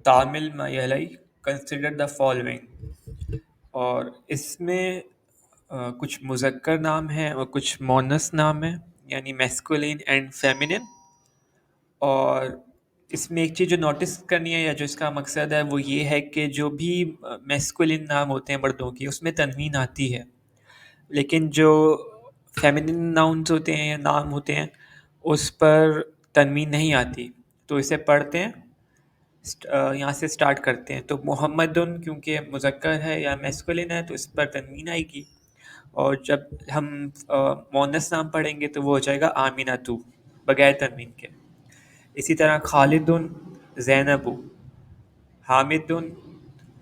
تامل ما یلی consider the following, اور اس میں کچھ مذکر نام ہیں اور کچھ مونس نام ہیں، یعنی میسکولین اینڈ فیمینن. اور اس میں ایک چیز جو نوٹس کرنی ہے یا جو اس کا مقصد ہے وہ یہ ہے کہ جو بھی میسکولین نام ہوتے ہیں مردوں کی اس میں تنوین آتی ہے، لیکن جو فیمینن ناؤنز ہوتے ہیں یا نام ہوتے ہیں اس پر تنوین نہیں آتی. تو اسے پڑھتے ہیں، یہاں سے سٹارٹ کرتے ہیں. تو محمدن کیونکہ مذکر ہے یا میسکولین ہے تو اس پر تنوین آئے گی، اور جب ہم مونس نام پڑھیں گے تو وہ ہو جائے گا آمینہ بغیر تنوین کے. اسی طرح خالد زینب، حامد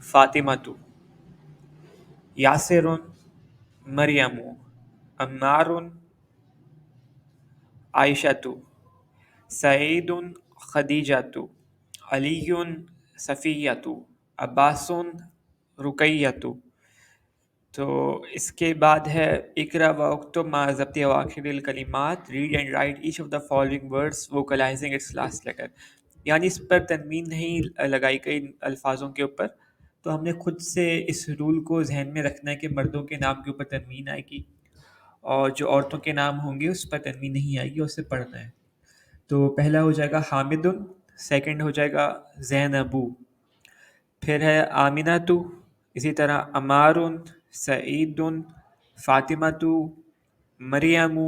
فاطمہ، یاسر مریم، عمار عائشہ، سعید خدیجہ، علی صفیہ، عباس رقیہ. تو اس کے بعد ہے اقرا واکتب مع ضبط اواخر الکلمات، read and write each of the following words vocalising its last letter. یعنی اس پر تنوین نہیں لگائی گئی الفاظوں کے اوپر، تو ہم نے خود سے اس رول کو ذہن میں رکھنا ہے کہ مردوں کے نام کے اوپر تنوین آئے گی اور جو عورتوں کے نام ہوں گے اس پر تنوین نہیں آئے گی، اور اسے پڑھنا ہے. تو پہلا ہو جائے گا حامد، سیکنڈ ہو جائے گا زینب، پھر ہے آمینہ، اسی طرح عمار، سعید، فاطمہ، مریم،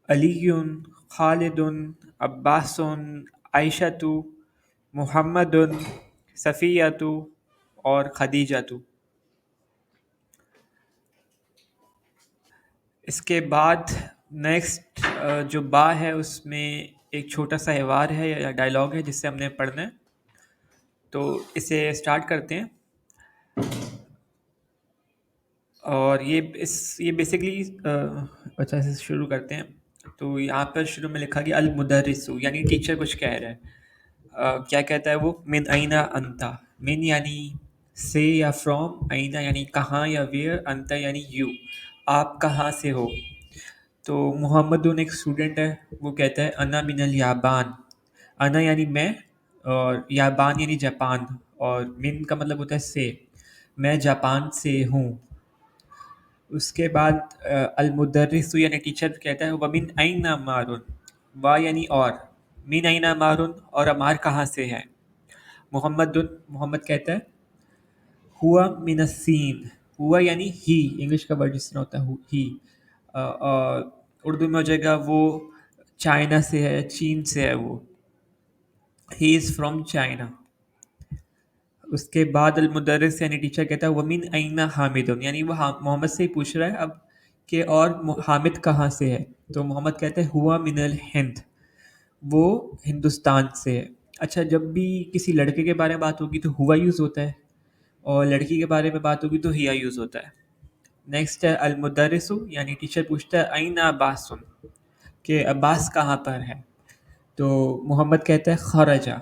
علی، خالد، عباس، عائشہ، محمد، صفیہ اور خدیجہ. اس کے بعد نیکسٹ جو با ہے اس میں ایک چھوٹا سا حوار ہے یا ڈائلاگ ہے جس سے ہم نے پڑھنا ہے. تو اسے سٹارٹ کرتے ہیں، اور یہ بیسکلی اچھا سے شروع کرتے ہیں. تو یہاں پر شروع میں لکھا گیا المدرس، یعنی ٹیچر کچھ کہہ رہا ہے. کیا کہتا ہے وہ؟ من اینا انتا، من یعنی سے یا فرام، اینا یعنی کہاں یا ویئر، انتا یعنی یو، آپ کہاں سے ہو. تو محمد ایک اسٹوڈنٹ ہے، وہ کہتا ہے انا من الیابان، انا یعنی میں، اور یابان یعنی جاپان، اور من کا مطلب ہوتا ہے سے، میں جاپان سے ہوں. اس کے بعد المدرس یعنی ٹیچر کہتا ہے ومن این عمار، وا یعنی اور، من این عمار، اور عمار کہاں سے ہے. محمد کہتا ہے ہوا من الصین، ہوا یعنی ہی، انگلش کا ورڈ جس طرح ہوتا ہے ہی، اردو میں ہو جائے گا وہ چائنا سے ہے، چین سے ہے، وہ ہی از فرام چائنا. اس کے بعد المدرس یعنی ٹیچر کہتا ہے ومن این حامد، یعنی وہ محمد سے ہی پوچھ رہا ہے اب کہ اور حامد کہاں سے ہے. تو محمد کہتا ہے ہوا من الہند، وہ ہندوستان سے ہے. اچھا، جب بھی کسی لڑکے کے بارے میں بات ہوگی تو ہوا یوز ہوتا ہے، اور لڑکی کے بارے میں بات ہوگی تو ہیا یوز ہوتا ہے. نیکسٹ ہے المدرس یعنی ٹیچر پوچھتا ہے این عباس، کہ عباس کہاں پر ہے. تو محمد کہتا ہے خرجہ.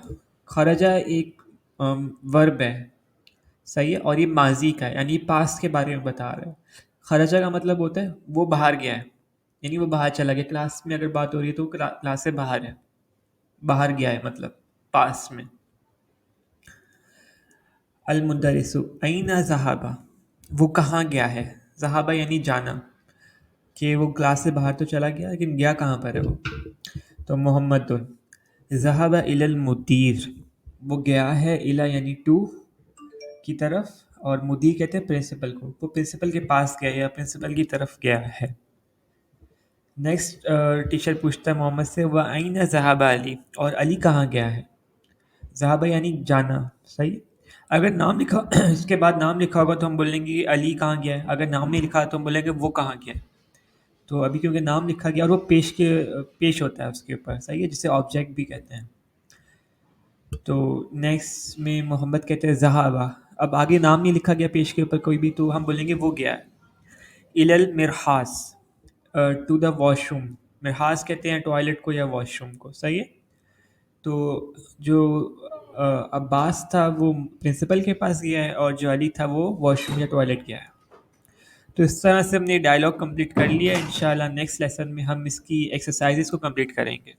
خرجہ ایک ورب ہے، صحیح ہے، اور یہ ماضی کا ہے، یعنی پاسٹ کے بارے میں بتا رہا ہے. خرجہ کا مطلب ہوتا ہے وہ باہر گیا ہے، یعنی وہ باہر چلا گیا. کلاس میں اگر بات ہو رہی ہے تو کلاس سے باہر ہے، باہر گیا ہے مطلب پاسٹ میں. المدرس این ذهب، وہ کہاں گیا ہے. ذهب یعنی جانا، کہ وہ کلاس سے باہر تو چلا گیا لیکن گیا کہاں پر ہے وہ. تو محمد ذهب الی المدیر، وہ گیا ہے، الی یعنی ٹو کی طرف، اور مدیر کہتے ہیں پرنسپل کو، وہ پرنسپل کے پاس گیا یا پرنسپل کی طرف گیا ہے. نیکسٹ ٹیچر پوچھتا ہے محمد سے وَأَيْنَ ذَهَبَ علی، اور علی کہاں گیا ہے. ذہابہ یعنی جانا، صحیح. اگر نام لکھا اس کے بعد نام لکھا ہوگا تو ہم بولیں گے علی کہاں گیا ہے، اگر نام نہیں لکھا تو ہم بولیں گے وہ کہاں گیا ہے. تو ابھی کیونکہ نام لکھا گیا اور وہ پیش ہوتا ہے اس کے اوپر، صحیح ہے، جسے آبجیکٹ بھی کہتے ہیں. تو نیکسٹ میں محمد کہتے ہیں ذہابہ، اب آگے نام نہیں لکھا گیا پیش کے اوپر کوئی بھی، تو ہم بولیں گے وہ گیا ہے. الی المرحاض، ٹو دا واش روم. مرحاض کہتے ہیں ٹوائلٹ کو یا واش روم کو، صحیح ہے. تو جو عباس تھا وہ پرنسپل کے پاس گیا ہے، اور جو علی تھا وہ واش روم یا ٹوائلٹ گیا ہے. تو اس طرح سے ہم نے ڈائلاگ کمپلیٹ کر لیا ہے. انشاءاللہ نیکسٹ لیسن میں ہم اس کی ایکسرسائزز کو کمپلیٹ کریں گے.